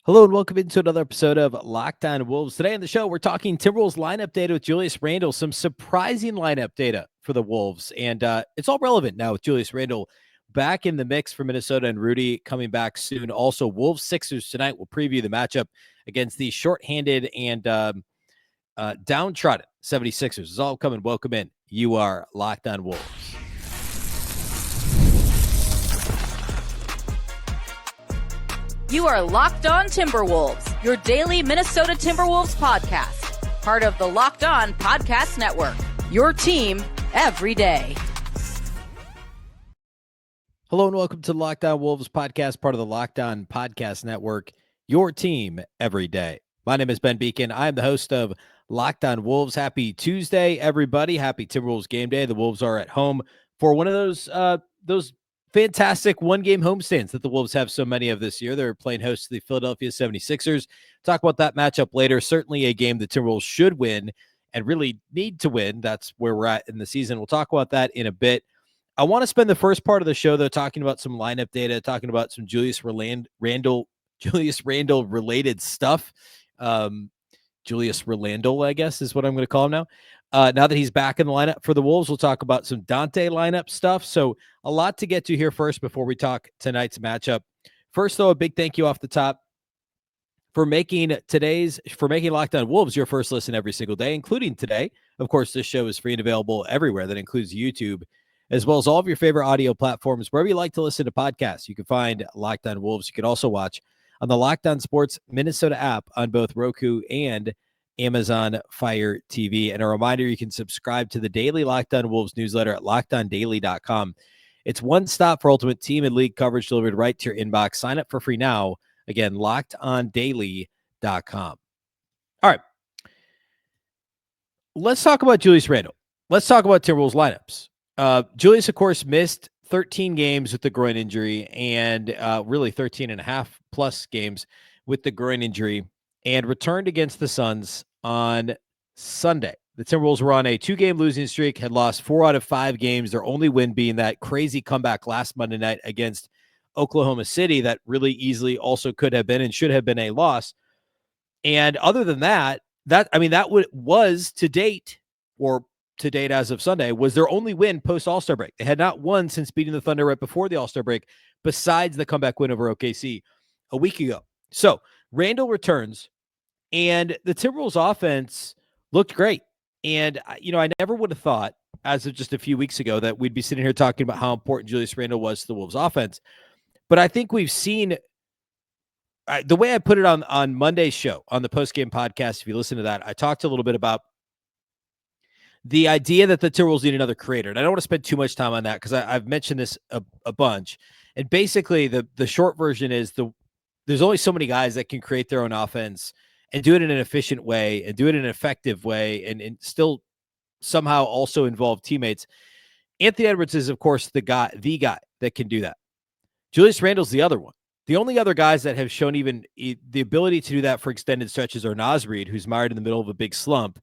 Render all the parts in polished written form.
Hello and welcome into another episode of Locked On Wolves. Today on the show, we're talking Timberwolves lineup data with Julius Randle, some surprising lineup data for the Wolves. And it's all relevant now with Julius Randle back in the mix for Minnesota and Rudy coming back soon. Also, Wolves Sixers tonight. We'll preview the matchup against the shorthanded and downtrodden 76ers. It's all coming. Welcome in. You are Locked On Wolves. You are Locked On Timberwolves, your daily Minnesota Timberwolves podcast. Part of the Locked On Podcast Network, your team every day. Hello and welcome to the Locked On Wolves podcast, part of the Locked On Podcast Network, your team every day. My name is Ben Beecken. I am the host of Locked On Wolves. Happy Tuesday, everybody. Happy Timberwolves game day. The Wolves are at home for one of those fantastic one-game homestands that the Wolves have so many of this year. They're playing host to the Philadelphia 76ers. Talk about that matchup later. Certainly a game the Timberwolves should win and really need to win. That's where we're at in the season. We'll talk about that in a bit. I want to spend the first part of the show, though, talking about some lineup data, talking about some Julius Randle related stuff. Julius Randle, I guess, is what I'm going to call him now. Now that he's back in the lineup for the Wolves, we'll talk about some Dante lineup stuff. So a lot to get to here first before we talk tonight's matchup. First, though, a big thank you off the top for making Locked On Wolves your first listen every single day, including today. Of course, this show is free and available everywhere. That includes YouTube, as well as all of your favorite audio platforms, wherever you like to listen to podcasts. You can find Locked On Wolves. You can also watch on the Locked On Sports Minnesota app on both Roku and Amazon Fire TV. And a reminder, you can subscribe to the daily Locked On Wolves newsletter at lockedondaily.com. It's one stop for ultimate team and league coverage delivered right to your inbox. Sign up for free now. Again, lockedondaily.com. All right. Let's talk about Julius Randle. Let's talk about Timberwolves lineups. Julius, of course, missed 13 games with the groin injury and really 13 and a half plus games with the groin injury and returned against the Suns on Sunday. The Timberwolves were on a 2-game losing streak, had lost 4 out of 5 games, their only win being that crazy comeback last Monday night against Oklahoma City that really easily also could have been and should have been a loss. And other than that was to date, or to date as of Sunday, was their only win post-All-Star break. They had not won since beating the Thunder right before the All-Star break, besides the comeback win over OKC a week ago. So Randle returns, and the Timberwolves offense looked great. And, I never would have thought, as of just a few weeks ago, that we'd be sitting here talking about how important Julius Randle was to the Wolves offense. But I think we've seen the way I put it on Monday's show, on the postgame podcast. If you listen to that, I talked a little bit about the idea that the Timberwolves need another creator. And I don't want to spend too much time on that because I've mentioned this a bunch. And basically the short version is there's only so many guys that can create their own offense and do it in an efficient way and do it in an effective way and still somehow also involve teammates. Anthony Edwards is, of course, the guy that can do that. Julius Randle's the other one. The only other guys that have shown even the ability to do that for extended stretches are Reid, who's mired in the middle of a big slump.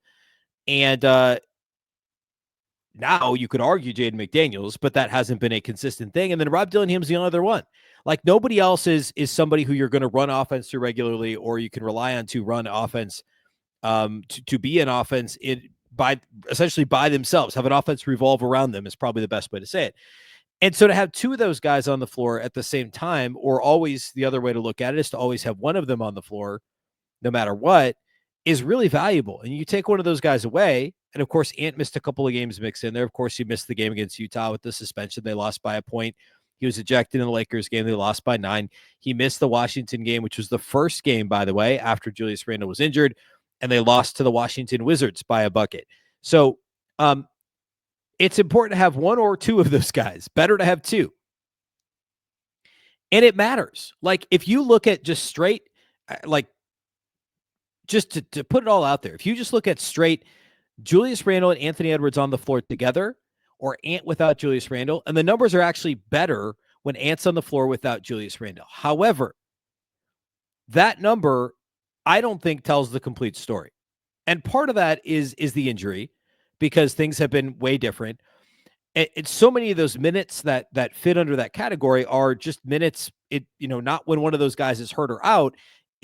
And now you could argue Jaden McDaniels, but that hasn't been a consistent thing. And then Rob Dillingham's the only other one. Like, nobody else is somebody who you're going to run offense to regularly, or you can rely on to run offense, to be an offense essentially by themselves, have an offense revolve around them is probably the best way to say it. And so to have two of those guys on the floor at the same time, or always the other way to look at it is to always have one of them on the floor, no matter what, is really valuable. And you take one of those guys away, and of course, Ant missed a couple of games mixed in there. Of course, he missed the game against Utah with the suspension. They lost by a point. He was ejected in the Lakers game. They lost by 9. He missed the Washington game, which was the first game, by the way, after Julius Randle was injured, and they lost to the Washington Wizards by a bucket. So it's important to have one or two of those guys. Better to have two. And it matters. Like, if you look at just straight, just to put it all out there, if you just look at straight Julius Randle and Anthony Edwards on the floor together, or Ant without Julius Randle, and the numbers are actually better when Ant's on the floor without Julius Randle. However, that number, I don't think, tells the complete story. And part of that is the injury, because things have been way different. It's so many of those minutes that fit under that category are just minutes, not when one of those guys is hurt or out.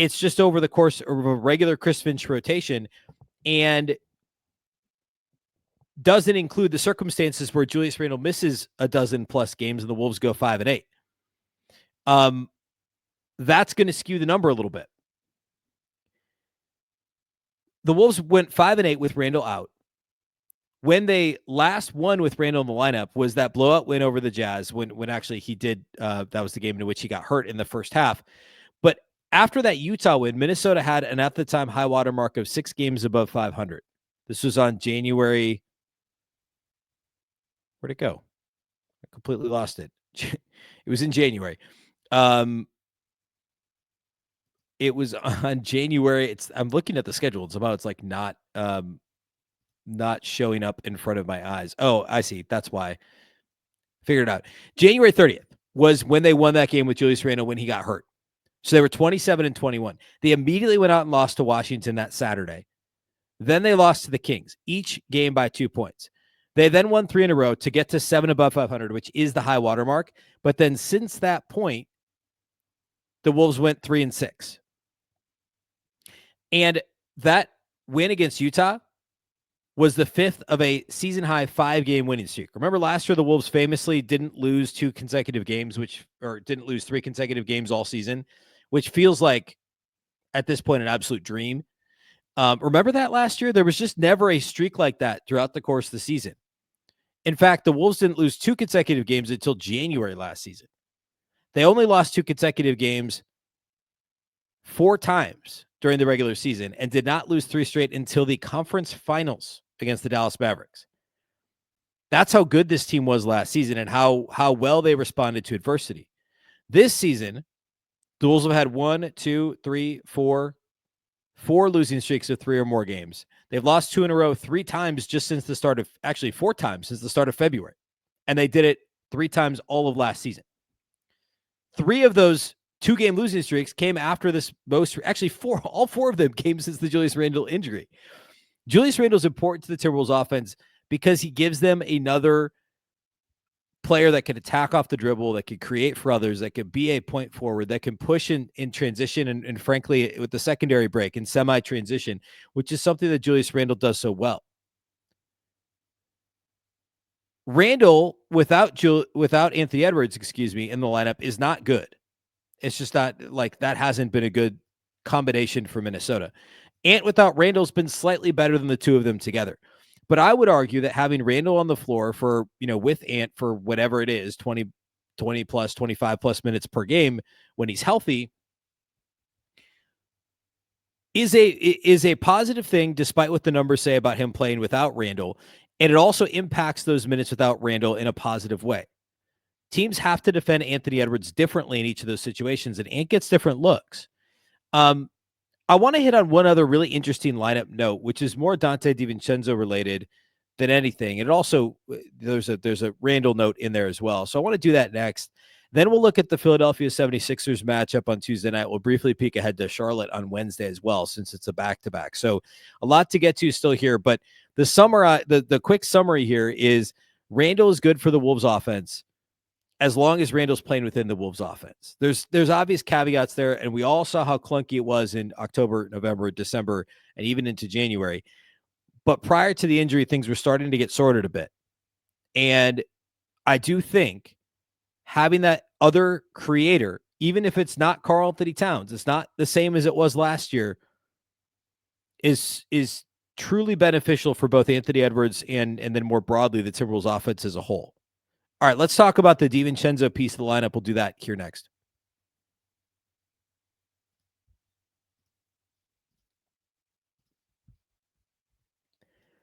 It's just over the course of a regular Chris Finch rotation, and doesn't include the circumstances where Julius Randle misses a dozen plus games and the Wolves go 5-8. That's going to skew the number a little bit. The Wolves went 5-8 with Randle out. When they last won with Randle in the lineup was that blowout win over the Jazz when actually he did. That was the game in which he got hurt in the first half. But after that Utah win, Minnesota had an at the time high water mark of 6 games above 500. This was on January. Where'd it go? I completely lost it. It was in January. It was on January. I'm looking at the schedule. It's like not showing up in front of my eyes. Oh, I see. That's why. Figured it out. January 30th was when they won that game with Julius Randle when he got hurt. So they were 27-21. They immediately went out and lost to Washington that Saturday. Then they lost to the Kings, each game by 2 points. They then won 3 in a row to get to 7 above 500, which is the high water mark. But then since that point, the Wolves went 3-6. And that win against Utah was the 5th of a season-high 5-game winning streak. Remember last year, the Wolves famously didn't lose 2 consecutive games, didn't lose 3 consecutive games all season, which feels like, at this point, an absolute dream. Remember that last year? There was just never a streak like that throughout the course of the season. In fact, the Wolves didn't lose 2 consecutive games until January last season. They only lost 2 consecutive games 4 times during the regular season and did not lose 3 straight until the conference finals against the Dallas Mavericks. That's how good this team was last season and how well they responded to adversity. This season, the Wolves have had 4 losing streaks of 3 or more games. They've lost 2 in a row 3 times just since the start of, actually 4 times since the start of February. And they did it 3 times all of last season. 3 of those 2-game losing streaks came after this all 4 of them came since the Julius Randle injury. Julius Randle is important to the Timberwolves offense because he gives them another player that can attack off the dribble, that can create for others, that can be a point forward, that can push in transition and frankly, with the secondary break and semi-transition, which is something that Julius Randle does so well. Randle, without Anthony Edwards, in the lineup is not good. It's just not like that hasn't been a good combination for Minnesota. Ant without Randle's been slightly better than the 2 of them together. But I would argue that having Randle on the floor for, with Ant for whatever it is, 20 plus, 25 plus minutes per game when he's healthy is a positive thing, despite what the numbers say about him playing without Randle. And it also impacts those minutes without Randle in a positive way. Teams have to defend Anthony Edwards differently in each of those situations, and Ant gets different looks. I want to hit on one other really interesting lineup note, which is more Dante DiVincenzo related than anything. And it also, there's a Randle note in there as well. So I want to do that next. Then we'll look at the Philadelphia 76ers matchup on Tuesday night. We'll briefly peek ahead to Charlotte on Wednesday as well, since it's a back-to-back. So a lot to get to still here, but the quick summary here is Randle is good for the Wolves offense as long as Randle's playing within the Wolves offense. There's obvious caveats there, and we all saw how clunky it was in October, November, December, and even into January. But prior to the injury, things were starting to get sorted a bit. And I do think having that other creator, even if it's not Karl Anthony Towns, it's not the same as it was last year, is truly beneficial for both Anthony Edwards and then more broadly the Timberwolves offense as a whole. All right, let's talk about the DiVincenzo piece of the lineup. We'll do that here next.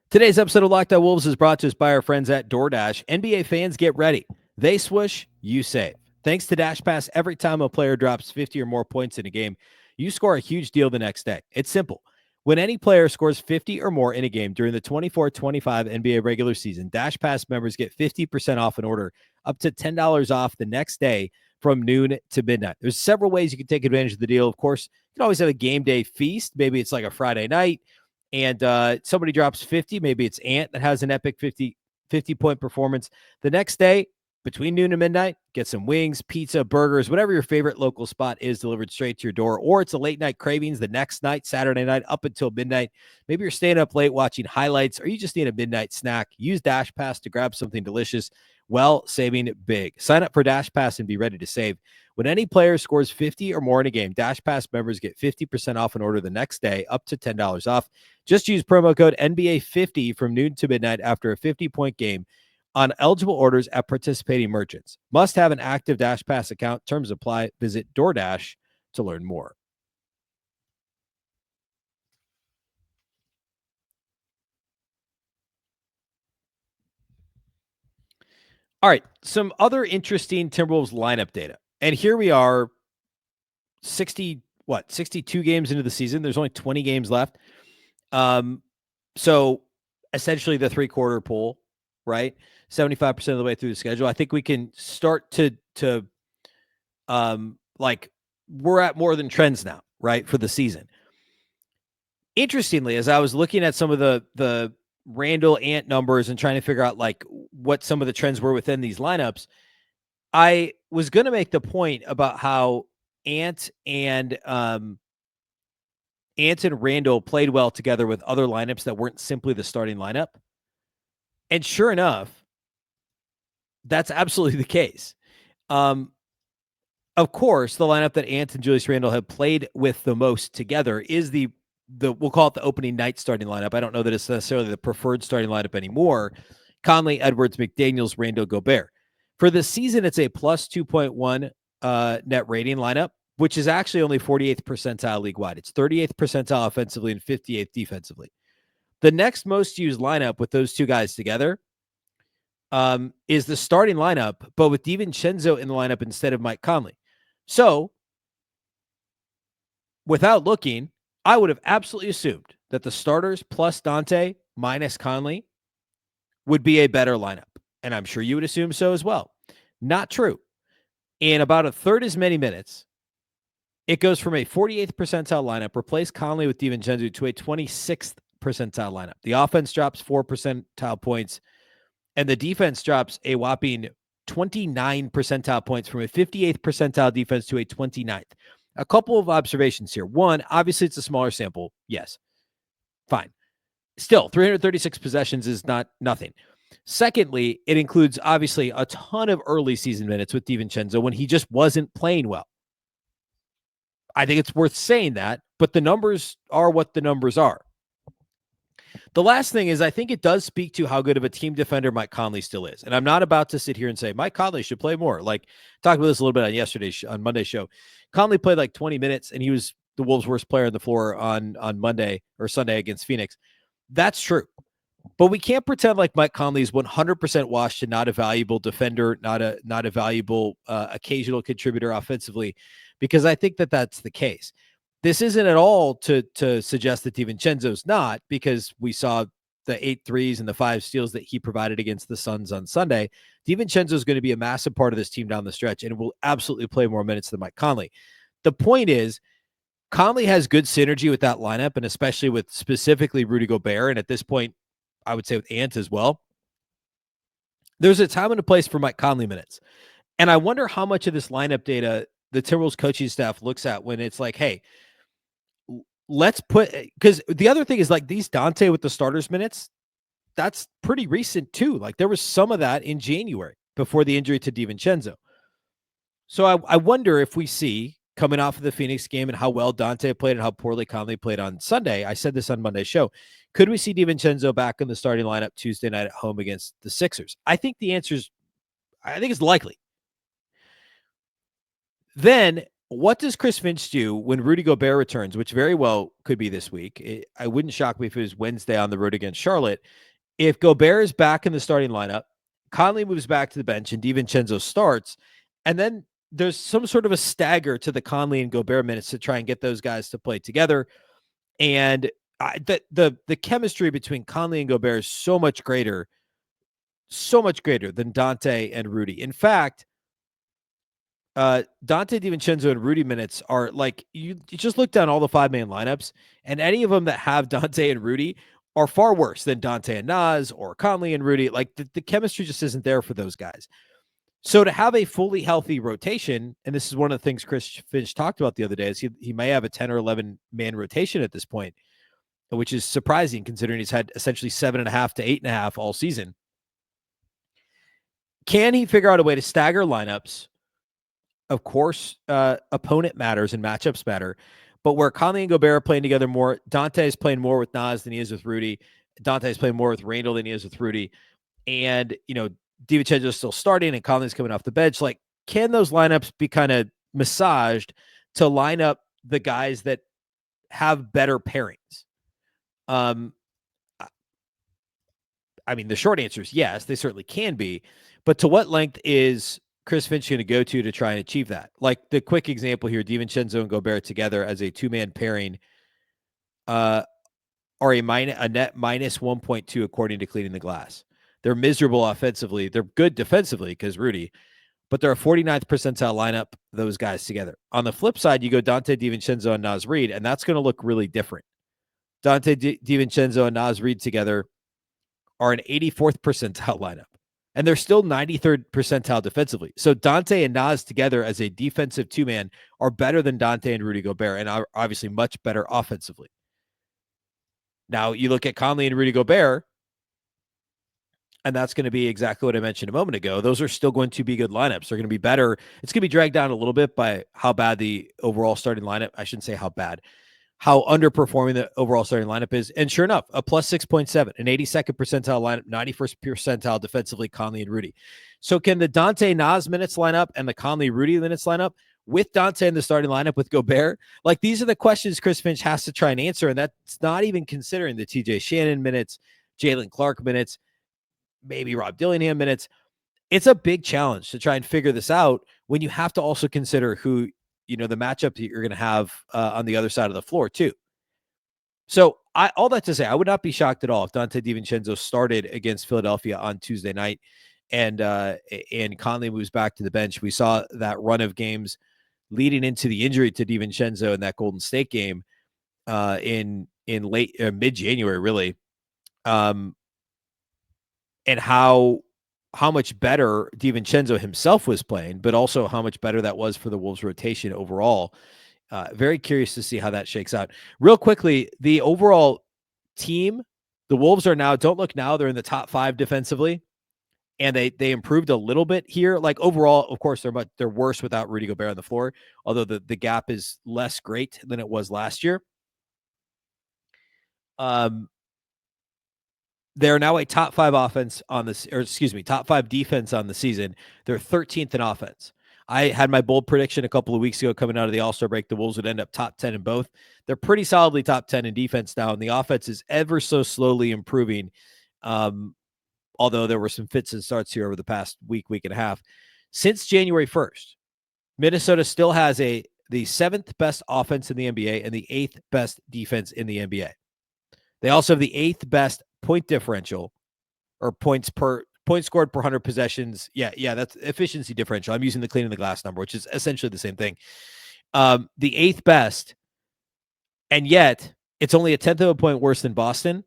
Today's episode of Locked On Wolves is brought to us by our friends at DoorDash. NBA fans, get ready. They swoosh, you save. Thanks to Dash Pass, every time a player drops 50 or more points in a game, you score a huge deal the next day. It's simple. When any player scores 50 or more in a game during the 24-25 NBA regular season, Dash Pass members get 50% off an order, up to $10 off the next day from noon to midnight. There's several ways you can take advantage of the deal. Of course, you can always have a game day feast. Maybe it's like a Friday night and somebody drops 50. Maybe it's Ant that has an epic 50-point performance. The next day, between noon and midnight, get some wings, pizza, burgers, whatever your favorite local spot is delivered straight to your door, or it's a late night cravings the next night, Saturday night, up until midnight. Maybe you're staying up late watching highlights, or you just need a midnight snack. Use Dash Pass to grab something delicious while saving big. Sign up for Dash Pass and be ready to save. When any player scores 50 or more in a game, Dash Pass members get 50% off an order the next day, up to $10 off. Just use promo code NBA50 from noon to midnight after a 50-point game on eligible orders at participating merchants. Must have an active Dash Pass account. Terms apply. Visit DoorDash to learn more. All right, some other interesting Timberwolves lineup data. And here we are 62 games into the season. There's only 20 games left. So essentially the 3-quarter pool, right? 75% of the way through the schedule. I think we can start to we're at more than trends now, right? For the season. Interestingly, as I was looking at some of the Randle Ant numbers and trying to figure out like what some of the trends were within these lineups, I was going to make the point about how Ant and Randle played well together with other lineups that weren't simply the starting lineup. And sure enough, that's absolutely the case. Of course, the lineup that Ant and Julius Randle have played with the most together is the we'll call it the opening night starting lineup. I don't know that it's necessarily the preferred starting lineup anymore. Conley, Edwards, McDaniels, Randle, Gobert. For the season, it's a plus 2.1 net rating lineup, which is actually only 48th percentile league-wide. It's 38th percentile offensively and 58th defensively. The next most used lineup with those two guys together is the starting lineup, but with DiVincenzo in the lineup instead of Mike Conley. So, without looking, I would have absolutely assumed that the starters plus Dante minus Conley would be a better lineup. And I'm sure you would assume so as well. Not true. In about a third as many minutes, it goes from a 48th percentile lineup, replace Conley with DiVincenzo, to a 26th percentile lineup. The offense drops 4 percentile points, and the defense drops a whopping 29 percentile points from a 58th percentile defense to a 29th. A couple of observations here. One, obviously it's a smaller sample. Yes. Fine. Still, 336 possessions is not nothing. Secondly, it includes obviously a ton of early season minutes with DiVincenzo when he just wasn't playing well. I think it's worth saying that, but the numbers are what the numbers are. The last thing is I think it does speak to how good of a team defender Mike Conley still is. And I'm not about to sit here and say Mike Conley should play more. Like, talked about this a little bit on Monday's show. Conley played like 20 minutes and he was the Wolves' worst player on the floor on Monday or Sunday against Phoenix. That's true. But we can't pretend like Mike Conley is 100% washed and not a valuable defender, not a valuable occasional contributor offensively, because I think that that's the case. This isn't at all to suggest that DiVincenzo's not, because we saw the 8 threes and the 5 steals that he provided against the Suns on Sunday. DiVincenzo is going to be a massive part of this team down the stretch and will absolutely play more minutes than Mike Conley. The point is, Conley has good synergy with that lineup, and especially with specifically Rudy Gobert, and at this point, I would say with Ant as well. There's a time and a place for Mike Conley minutes. And I wonder how much of this lineup data the Timberwolves coaching staff looks at when it's like, hey, let's put, because the other thing is like these Dante with the starters minutes, that's pretty recent too. Like there was some of that in January before the injury to DiVincenzo. So I wonder if we see, coming off of the Phoenix game and how well Dante played and how poorly Conley played on Sunday, I said this on Monday's show, could we see DiVincenzo back in the starting lineup Tuesday night at home against the Sixers? I think the answer is, I think it's likely. Then what does Chris Finch do when Rudy Gobert returns, which very well could be this week? I wouldn't shock me if it was Wednesday on the road against Charlotte. If Gobert is back in the starting lineup, Conley moves back to the bench and DiVincenzo starts, and then there's some sort of a stagger to the Conley and Gobert minutes to try and get those guys to play together. And the chemistry between Conley and Gobert is so much greater than Dante and Rudy. In fact, Dante DiVincenzo and Rudy minutes are like, you just look down all the 5-man lineups, and any of them that have Dante and Rudy are far worse than Dante and Naz or Conley and Rudy. Like the chemistry just isn't there for those guys. So to have a fully healthy rotation, and this is one of the things Chris Finch talked about the other day, is he may have a 10 or 11 man rotation at this point, which is surprising considering he's had essentially 7.5 to 8.5 all season. Can he figure out a way to stagger lineups? Of course, opponent matters and matchups matter, but where Conley and Gobert are playing together more, Dante is playing more with Naz than he is with Rudy. Dante is playing more with Randle than he is with Rudy. And, DiVincenzo is still starting and Conley's coming off the bench. Like, can those lineups be kind of massaged to line up the guys that have better pairings? I mean, the short answer is yes, they certainly can be. But to what length is Chris Finch going to go to try and achieve that? Like the quick example here, DiVincenzo and Gobert together as a two-man pairing are a net minus 1.2 according to Cleaning the Glass. They're miserable offensively. They're good defensively because Rudy, but they're a 49th percentile lineup, those guys together. On the flip side, you go Dante DiVincenzo and Naz Reid, and that's going to look really different. Dante DiVincenzo and Naz Reid together are an 84th percentile lineup, and they're still 93rd percentile defensively. So Dante and Naz together as a defensive two-man are better than Dante and Rudy Gobert, and are obviously much better offensively. Now, you look at Conley and Rudy Gobert, and that's going to be exactly what I mentioned a moment ago. Those are still going to be good lineups. They're going to be better. It's going to be dragged down a little bit by how bad the overall starting lineup. I shouldn't say how bad, how underperforming the overall starting lineup is. And sure enough, a plus 6.7, an 82nd percentile lineup, 91st percentile defensively, Conley and Rudy. So can the Dante Naz minutes line up and the Conley Rudy minutes line up with Dante in the starting lineup with Gobert? Like, these are the questions Chris Finch has to try and answer. And that's not even considering the TJ Shannon minutes, Jalen Clark minutes, maybe Rob Dillingham minutes. It's a big challenge to try and figure this out when you have to also consider who, the matchup that you're going to have on the other side of the floor too. So all that to say, I would not be shocked at all if Dante DiVincenzo started against Philadelphia on Tuesday night and Conley moves back to the bench. We saw that run of games leading into the injury to DiVincenzo in that Golden State game in late mid-January, really. And how much better DiVincenzo himself was playing, but also how much better that was for the Wolves rotation overall. Very curious to see how that shakes out. Real quickly, the overall team, the Wolves are now, don't look now, they're in the top 5 defensively, and they improved a little bit here. Like overall, of course, they're worse without Rudy Gobert on the floor, although the gap is less great than it was last year. They're now a top 5 offense on this, or excuse me, top 5 defense on the season. They're 13th in offense. I had my bold prediction a couple of weeks ago coming out of the All-Star break. The Wolves would end up top 10 in both. They're pretty solidly top 10 in defense now, and the offense is ever so slowly improving. Although there were some fits and starts here over the past week and a half. Since January 1st, Minnesota still has the 7th best offense in the NBA and the 8th best defense in the NBA. They also have the 8th best point differential, or points scored per 100 possessions. Yeah, that's efficiency differential. I'm using the Cleaning the Glass number, which is essentially the same thing. The 8th best, and yet it's only a 10th of a point worse than Boston,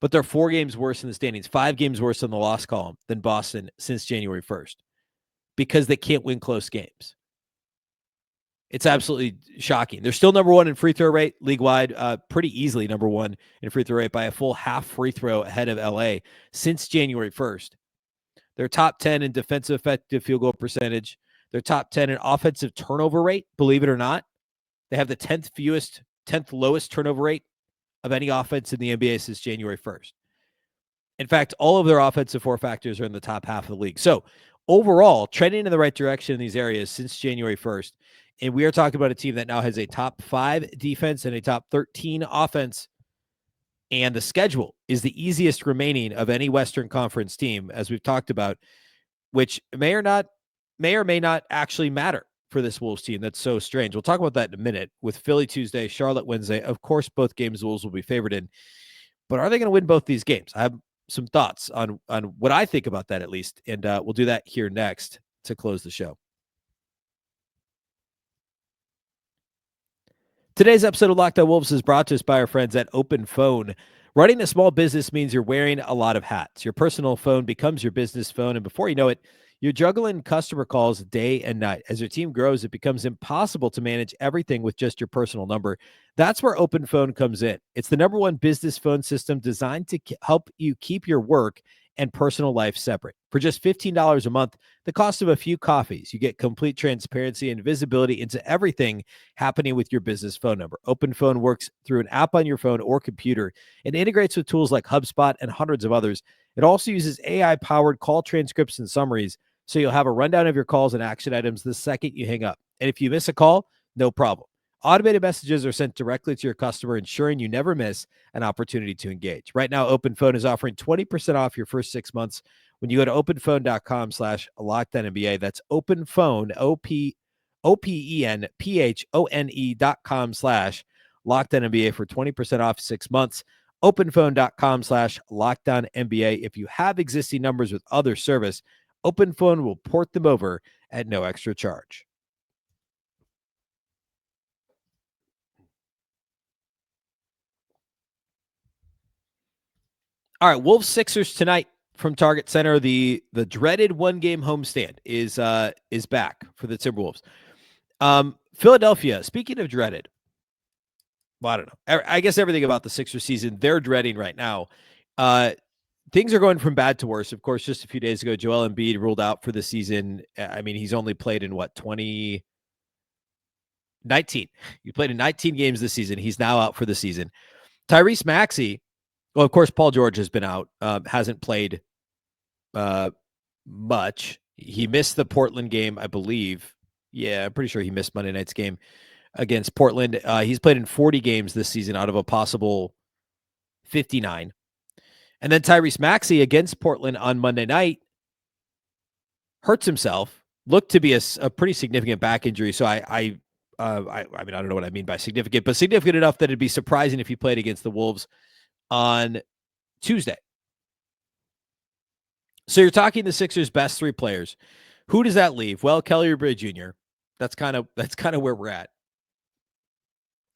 but they're 4 games worse in the standings, 5 games worse on the loss column than Boston since January 1st, because they can't win close games. It's absolutely shocking. They're still number 1 in free throw rate league-wide, pretty easily number 1 in free throw rate by a full half free throw ahead of LA since January 1st. They're top 10 in defensive effective field goal percentage. They're top 10 in offensive turnover rate, believe it or not. They have the 10th lowest turnover rate of any offense in the NBA since January 1st. In fact, all of their offensive 4 factors are in the top half of the league. So overall, trending in the right direction in these areas since January 1st. And we are talking about a team that now has a top 5 defense and a top 13 offense. And the schedule is the easiest remaining of any Western Conference team, as we've talked about, which may or may not actually matter for this Wolves team. That's so strange. We'll talk about that in a minute with Philly Tuesday, Charlotte Wednesday. Of course, both games the Wolves will be favored in. But are they going to win both these games? I have some thoughts on what I think about that, at least. And we'll do that here next to close the show. Today's episode of Locked On Wolves is brought to us by our friends at OpenPhone. Running a small business means you're wearing a lot of hats. Your personal phone becomes your business phone, and before you know it, You're juggling customer calls day and night. As your team grows, it becomes impossible to manage everything with just your personal number. That's where OpenPhone comes in. It's the number one business phone system designed to help you keep your work and personal life separate. For just $15 a month, the cost of a few coffees, you get complete transparency and visibility into everything happening with your business phone number. OpenPhone works through an app on your phone or computer and integrates with tools like HubSpot and hundreds of others. It also uses AI-powered call transcripts and summaries, so you'll have a rundown of your calls and action items the second you hang up. And if you miss a call, no problem. Automated messages are sent directly to your customer, ensuring you never miss an opportunity to engage. Right now, OpenPhone is offering 20% off your first 6 months when you go to openphone.com/LockedOnNBA. That's OpenPhone, OpenPhone.com/LockedOnNBA for 20% off 6 months. OpenPhone.com/LockedOnNBA. If you have existing numbers with other service, OpenPhone will port them over at no extra charge. All right, Wolves Sixers tonight from Target Center. The dreaded 1-game homestand is back for the Timberwolves. Philadelphia, speaking of dreaded, well, I don't know. I guess everything about the Sixers season they're dreading right now. Things are going from bad to worse. Of course, just a few days ago, Joel Embiid ruled out for the season. I mean, he's only played in 2019. He played in 19 games this season. He's now out for the season. Tyrese Maxey, well, of course, Paul George has been out, hasn't played much. He missed the Portland game, I believe. Yeah, I'm pretty sure he missed Monday night's game against Portland. He's played in 40 games this season out of a possible 59. And then Tyrese Maxey against Portland on Monday night hurts himself. Looked to be a pretty significant back injury. So I mean, I don't know what I mean by significant, but significant enough that it'd be surprising if he played against the Wolves on Tuesday. So you're talking the Sixers' best 3 players. Who does that leave? Well, Kelly Oubre Jr. That's kind of where we're at.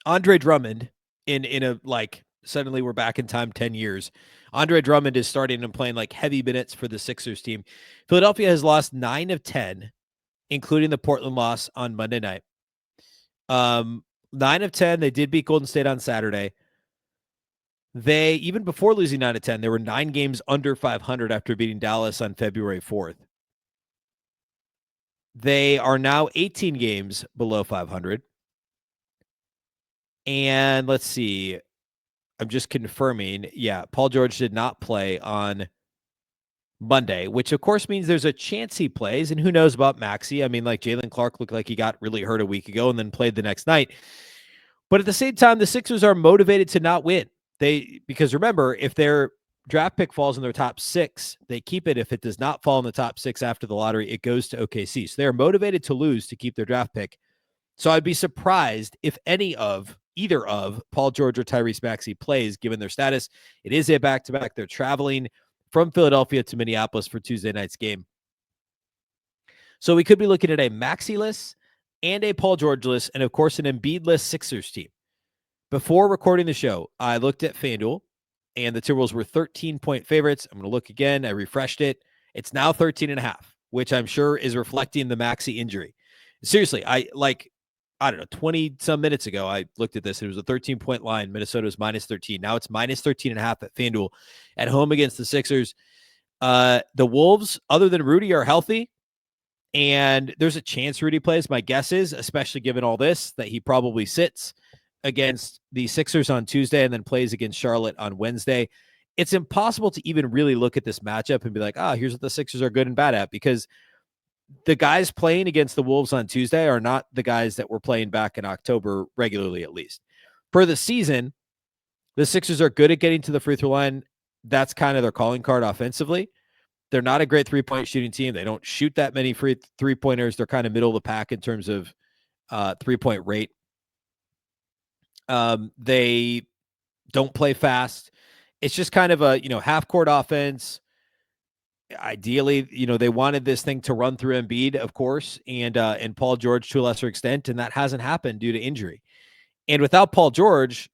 Andre Drummond in a like suddenly we're back in time 10 years. Andre Drummond is starting and playing like heavy minutes for the Sixers team. Philadelphia has lost 9 of 10, including the Portland loss on Monday night. 9 of 10. They did beat Golden State on Saturday. They, even before losing 9 of 10, there were 9 games under 500 after beating Dallas on February 4th. They are now 18 games below 500. And let's see. I'm just confirming. Yeah, Paul George did not play on Monday, which of course means there's a chance he plays. And who knows about Maxey? I mean, like Jalen Clark looked like he got really hurt a week ago and then played the next night. But at the same time, the Sixers are motivated to not win. Because remember, if their draft pick falls in their top 6, they keep it. If it does not fall in the top 6 after the lottery, it goes to OKC. So they're motivated to lose to keep their draft pick. So I'd be surprised if either of Paul George or Tyrese Maxey plays, given their status. It is a back-to-back. They're traveling from Philadelphia to Minneapolis for Tuesday night's game. So we could be looking at a Maxey-less and a Paul George-less, and of course an Embiid-less Sixers team. Before recording the show, I looked at FanDuel, and the Timberwolves were 13-point favorites. I'm going to look again. I refreshed it. It's now 13.5, which I'm sure is reflecting the Maxey injury. Seriously, I don't know, 20-some minutes ago, I looked at this. It was a 13-point line. Minnesota was minus 13. Now it's minus 13.5 at FanDuel at home against the Sixers. The Wolves, other than Rudy, are healthy, and there's a chance Rudy plays. My guess is, especially given all this, that he probably sits against the Sixers on Tuesday and then plays against Charlotte on Wednesday. It's impossible to even really look at this matchup and be like, here's what the Sixers are good and bad at, because the guys playing against the Wolves on Tuesday are not the guys that were playing back in October regularly, at least. For the season, the Sixers are good at getting to the free throw line. That's kind of their calling card offensively. They're not a great three-point shooting team. They don't shoot that many free three-pointers. They're kind of middle of the pack in terms of three-point rate. They don't play fast. It's just kind of a, half-court offense. Ideally, they wanted this thing to run through Embiid, of course, and Paul George to a lesser extent, and that hasn't happened due to injury. And without Paul George,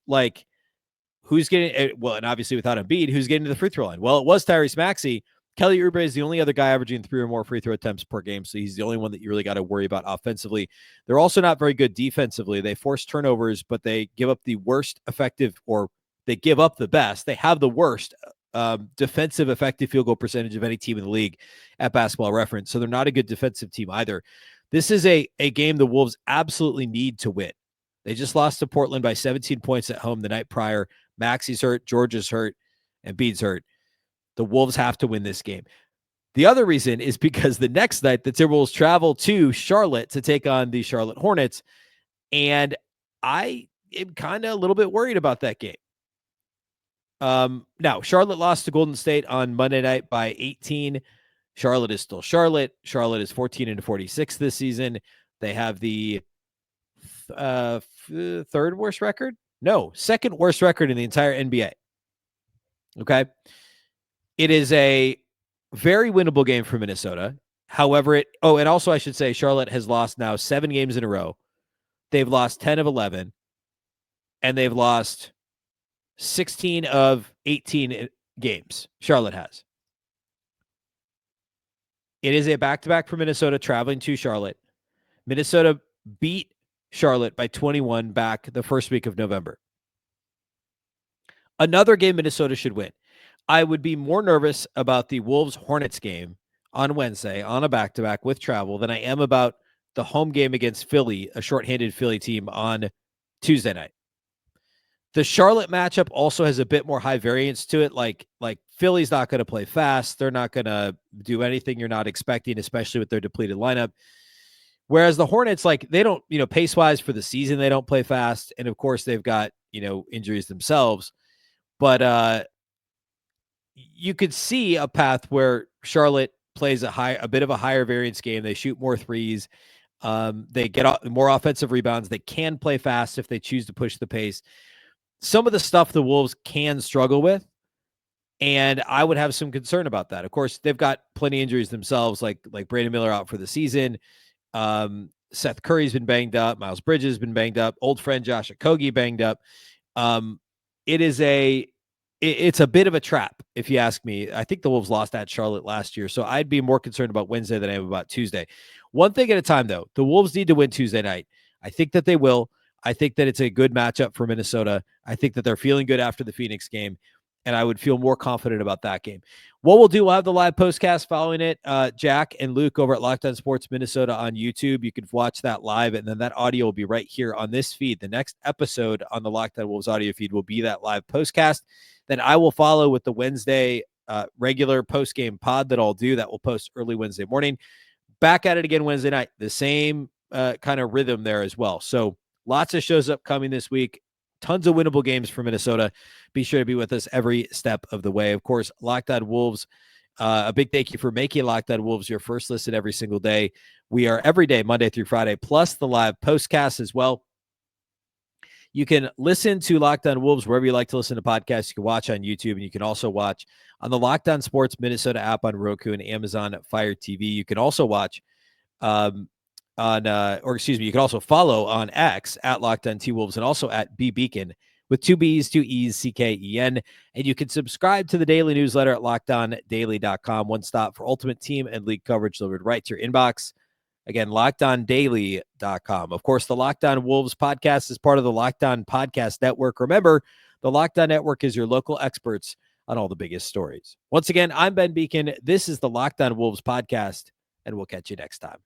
who's getting, and obviously without Embiid, who's getting to the free throw line? Well, it was Tyrese Maxey. Kelly Oubre is the only other guy averaging 3 or more free throw attempts per game, so he's the only one that you really got to worry about offensively. They're also not very good defensively. They force turnovers, but they give up the worst effective, or they give up the best. They have the worst defensive effective field goal percentage of any team in the league at Basketball Reference, so they're not a good defensive team either. This is a game the Wolves absolutely need to win. They just lost to Portland by 17 points at home the night prior. Maxi's hurt, George is hurt, and Bede's hurt. The Wolves have to win this game. The other reason is because the next night, the Timberwolves travel to Charlotte to take on the Charlotte Hornets, and I am kind of a little bit worried about that game. Now, Charlotte lost to Golden State on Monday night by 18. Charlotte is still Charlotte. Charlotte is 14-46 this season. They have the third worst record? No, second worst record in the entire NBA. Okay. It is a very winnable game for Minnesota. However, and also I should say Charlotte has lost now 7 games in a row. They've lost 10 of 11, and they've lost 16 of 18 games. Charlotte has. It is a back-to-back for Minnesota traveling to Charlotte. Minnesota beat Charlotte by 21 back the first week of November. Another game Minnesota should win. I would be more nervous about the Wolves-Hornets game on Wednesday on a back-to-back with travel than I am about the home game against Philly, a shorthanded Philly team, on Tuesday night. The Charlotte matchup also has a bit more high variance to it. Like Philly's not going to play fast. They're not going to do anything you're not expecting, especially with their depleted lineup. Whereas the Hornets, they don't, pace-wise for the season, they don't play fast. And, of course, they've got, injuries themselves. But you could see a path where Charlotte plays a bit of a higher variance game. They shoot more threes. They get more offensive rebounds. They can play fast if they choose to push the pace. Some of the stuff the Wolves can struggle with, and I would have some concern about that. Of course, they've got plenty of injuries themselves, like Brandon Miller out for the season. Seth Curry's been banged up. Miles Bridges has been banged up. Old friend Josh Okogie banged up. It's a bit of a trap, if you ask me. I think the Wolves lost at Charlotte last year, so I'd be more concerned about Wednesday than I am about Tuesday. One thing at a time, though. The Wolves need to win Tuesday night. I think that they will. I think that it's a good matchup for Minnesota. I think that they're feeling good after the Phoenix game, and I would feel more confident about that game. What we'll do, we'll have the live postcast following it. Jack and Luke over at Locked On Sports Minnesota on YouTube. You can watch that live, and then that audio will be right here on this feed. The next episode on the Locked On Wolves audio feed will be that live postcast. Then I will follow with the Wednesday regular post-game pod that I'll do. That will post early Wednesday morning. Back at it again Wednesday night. The same kind of rhythm there as well. So lots of shows upcoming this week. Tons of winnable games for Minnesota. Be sure to be with us every step of the way. Of course, Locked On Wolves, a big thank you for making Locked On Wolves your first listen every single day. We are every day, Monday through Friday, plus the live postcast as well. You can listen to Locked On Wolves wherever you like to listen to podcasts. You can watch on YouTube, and you can also watch on the Locked On Sports Minnesota app on Roku and Amazon Fire TV. You can also watch you can also follow on X at Locked On T-Wolves and also at Beecken with 2 B's, 2 E's, CKEN. And you can subscribe to the daily newsletter at LockedOnDaily.com. One stop for ultimate team and league coverage delivered right to your inbox. Again, LockedOnDaily.com. Of course, the Locked On Wolves podcast is part of the Locked On Podcast Network. Remember, the Locked On Network is your local experts on all the biggest stories. Once again, I'm Ben Beecken. This is the Locked On Wolves podcast, and we'll catch you next time.